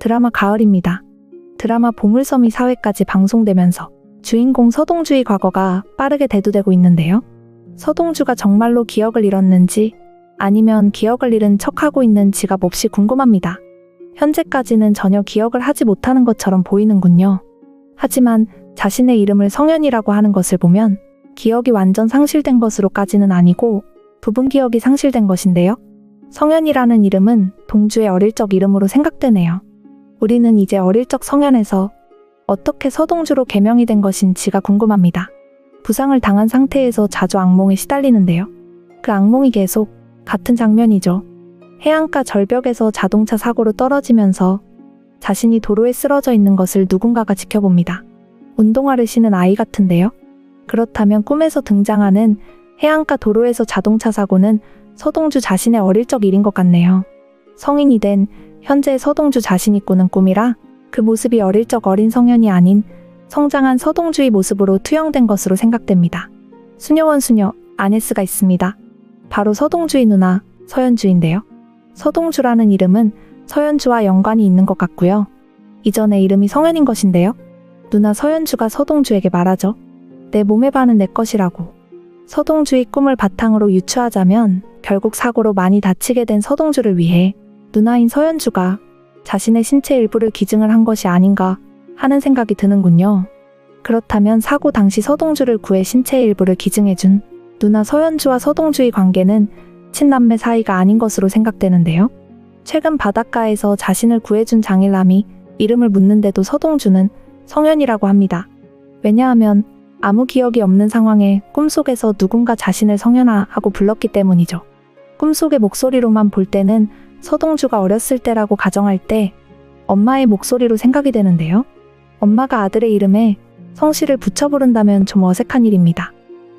드라마 가을입니다. 드라마 보물섬이 4회까지 방송되면서 주인공 서동주의 과거가 빠르게 대두되고 있는데요. 서동주가 정말로 기억을 잃었는지 아니면 기억을 잃은 척하고 있는지가 몹시 궁금합니다. 현재까지는 전혀 기억을 하지 못하는 것처럼 보이는군요. 하지만 자신의 이름을 성현이라고 하는 것을 보면 기억이 완전 상실된 것으로까지는 아니고 부분 기억이 상실된 것인데요. 성현이라는 이름은 동주의 어릴 적 이름으로 생각되네요. 우리는 이제 어릴 적 성현에서 어떻게 서동주로 개명이 된 것인지가 궁금합니다. 부상을 당한 상태에서 자주 악몽에 시달리는데요. 그 악몽이 계속 같은 장면이죠. 해안가 절벽에서 자동차 사고로 떨어지면서 자신이 도로에 쓰러져 있는 것을 누군가가 지켜봅니다. 운동화를 신은 아이 같은데요. 그렇다면 꿈에서 등장하는 해안가 도로에서 자동차 사고는 서동주 자신의 어릴 적 일인 것 같네요. 성인이 된 현재의 서동주 자신이 꾸는 꿈이라 그 모습이 어릴 적 어린 성현이 아닌 성장한 서동주의 모습으로 투영된 것으로 생각됩니다. 수녀원 수녀 아네스가 있습니다. 바로 서동주의 누나 서현주인데요. 서동주라는 이름은 서현주와 연관이 있는 것 같고요. 이전의 이름이 성현인 것인데요. 누나 서현주가 서동주에게 말하죠. 내 몸의 반은 내 것이라고. 서동주의 꿈을 바탕으로 유추하자면 결국 사고로 많이 다치게 된 서동주를 위해 누나인 서현주가 자신의 신체 일부를 기증을 한 것이 아닌가 하는 생각이 드는군요. 그렇다면 사고 당시 서동주를 구해 신체의 일부를 기증해준 누나 서현주와 서동주의 관계는 친남매 사이가 아닌 것으로 생각되는데요. 최근 바닷가에서 자신을 구해준 장일남이 이름을 묻는데도 서동주는 성현이라고 합니다. 왜냐하면 아무 기억이 없는 상황에 꿈속에서 누군가 자신을 성현아 하고 불렀기 때문이죠. 꿈속의 목소리로만 볼 때는 서동주가 어렸을 때라고 가정할 때 엄마의 목소리로 생각이 되는데요. 엄마가 아들의 이름에 성씨를 붙여 부른다면 좀 어색한 일입니다.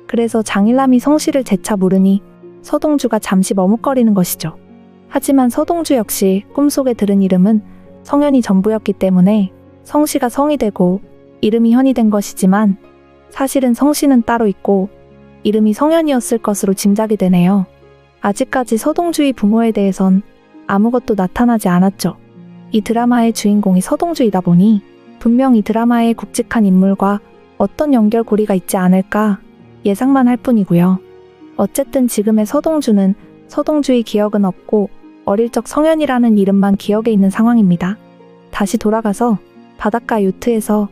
그래서 장일남이 성씨를 재차 물으니 서동주가 잠시 머뭇거리는 것이죠. 하지만 서동주 역시 꿈속에 들은 이름은 성현이 전부였기 때문에 성씨가 성이 되고 이름이 현이 된 것이지만 사실은 성씨는 따로 있고 이름이 성현이었을 것으로 짐작이 되네요. 아직까지 서동주의 부모에 대해선 아무것도 나타나지 않았죠. 이 드라마의 주인공이 서동주이다 보니 분명 이 드라마의 굵직한 인물과 어떤 연결고리가 있지 않을까 예상만 할 뿐이고요. 어쨌든 지금의 서동주는 서동주의 기억은 없고 어릴 적 성현이라는 이름만 기억에 있는 상황입니다. 다시 돌아가서 바닷가 요트에서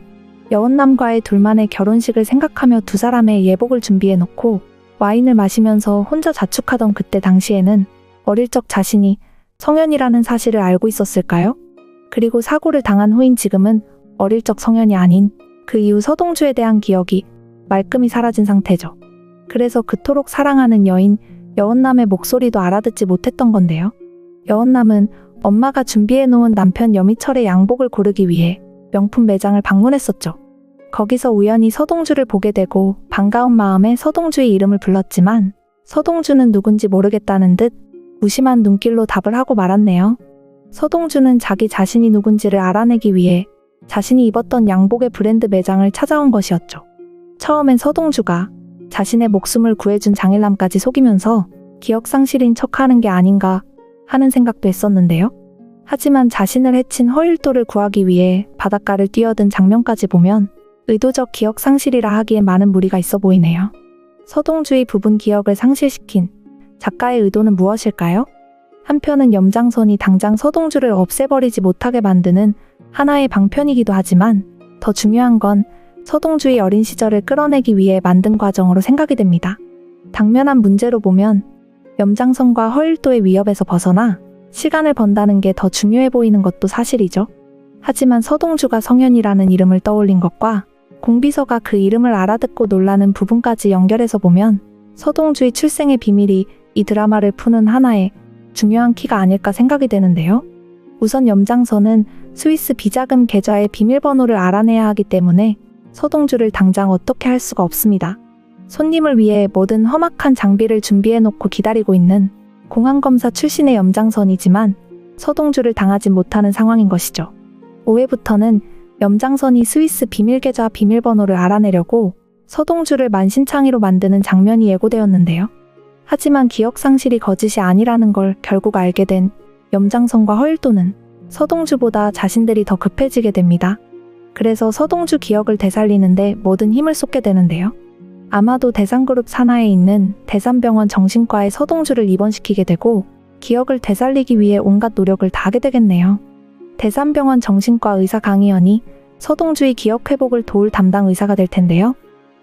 여원남과의 둘만의 결혼식을 생각하며 두 사람의 예복을 준비해놓고 와인을 마시면서 혼자 자축하던 그때 당시에는 어릴 적 자신이 성현이라는 사실을 알고 있었을까요? 그리고 사고를 당한 후인 지금은 어릴 적 성현이 아닌 그 이후 서동주에 대한 기억이 말끔히 사라진 상태죠. 그래서 그토록 사랑하는 여인 여원남의 목소리도 알아듣지 못했던 건데요. 여원남은 엄마가 준비해놓은 남편 여미철의 양복을 고르기 위해 명품 매장을 방문했었죠. 거기서 우연히 서동주를 보게 되고 반가운 마음에 서동주의 이름을 불렀지만 서동주는 누군지 모르겠다는 듯 무심한 눈길로 답을 하고 말았네요. 서동주는 자기 자신이 누군지를 알아내기 위해 자신이 입었던 양복의 브랜드 매장을 찾아온 것이었죠. 처음엔 서동주가 자신의 목숨을 구해준 장일남까지 속이면서 기억상실인 척하는 게 아닌가 하는 생각도 했었는데요. 하지만 자신을 해친 허일도를 구하기 위해 바닷가를 뛰어든 장면까지 보면 의도적 기억상실이라 하기에 많은 무리가 있어 보이네요. 서동주의 부분 기억을 상실시킨 작가의 의도는 무엇일까요? 한편은 염장선이 당장 서동주를 없애버리지 못하게 만드는 하나의 방편이기도 하지만 더 중요한 건 서동주의 어린 시절을 끌어내기 위해 만든 과정으로 생각이 됩니다. 당면한 문제로 보면 염장선과 허일도의 위협에서 벗어나 시간을 번다는 게 더 중요해 보이는 것도 사실이죠. 하지만 서동주가 성현이라는 이름을 떠올린 것과 공비서가 그 이름을 알아듣고 놀라는 부분까지 연결해서 보면 서동주의 출생의 비밀이 이 드라마를 푸는 하나의 중요한 키가 아닐까 생각이 되는데요. 우선 염장선은 스위스 비자금 계좌의 비밀번호를 알아내야 하기 때문에 서동주를 당장 어떻게 할 수가 없습니다. 손님을 위해 모든 험악한 장비를 준비해놓고 기다리고 있는 공안검사 출신의 염장선이지만 서동주를 당하지 못하는 상황인 것이죠. 5회부터는 염장선이 스위스 비밀계좌 비밀번호를 알아내려고 서동주를 만신창이로 만드는 장면이 예고되었는데요. 하지만 기억상실이 거짓이 아니라는 걸 결국 알게 된 염장선과 허일도는 서동주보다 자신들이 더 급해지게 됩니다. 그래서 서동주 기억을 되살리는데 모든 힘을 쏟게 되는데요. 아마도 대산그룹 산하에 있는 대산병원 정신과에 서동주를 입원시키게 되고 기억을 되살리기 위해 온갖 노력을 다하게 되겠네요. 대산병원 정신과 의사 강희연이 서동주의 기억 회복을 도울 담당 의사가 될 텐데요.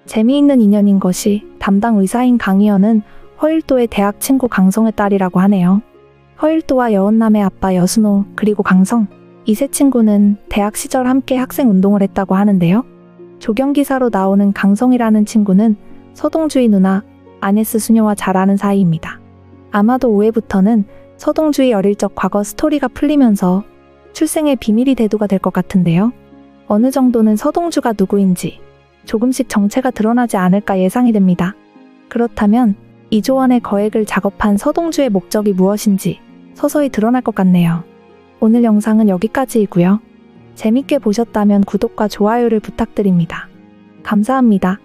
재미있는 인연인 것이 담당 의사인 강희연은 허일도의 대학 친구 강성의 딸이라고 하네요. 허일도와 여원남의 아빠 여순호 그리고 강성 이 세 친구는 대학 시절 함께 학생 운동을 했다고 하는데요. 조경기사로 나오는 강성이라는 친구는 서동주의 누나 아네스 수녀와 잘 아는 사이입니다. 아마도 5회부터는 서동주의 어릴 적 과거 스토리가 풀리면서 출생의 비밀이 대두가 될 것 같은데요. 어느 정도는 서동주가 누구인지 조금씩 정체가 드러나지 않을까 예상이 됩니다. 그렇다면 이조원의 거액을 작업한 서동주의 목적이 무엇인지 서서히 드러날 것 같네요. 오늘 영상은 여기까지이고요. 재밌게 보셨다면 구독과 좋아요를 부탁드립니다. 감사합니다.